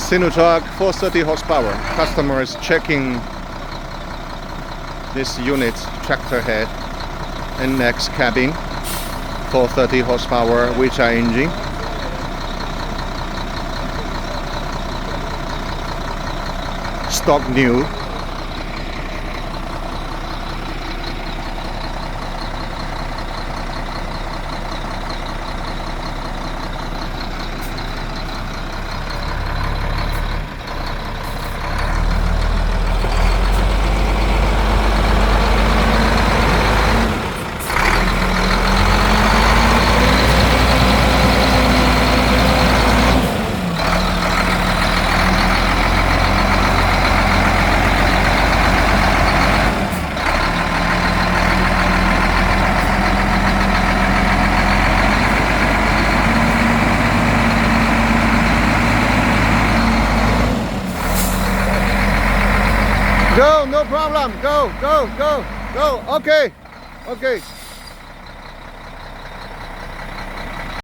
Sinutrag 430 horsepower. Customer is checking this unit, tractor head, NX cabin, 430 horsepower Weichai engine. Stock new. Go, no problem. Go, go, go, go. Okay, okay.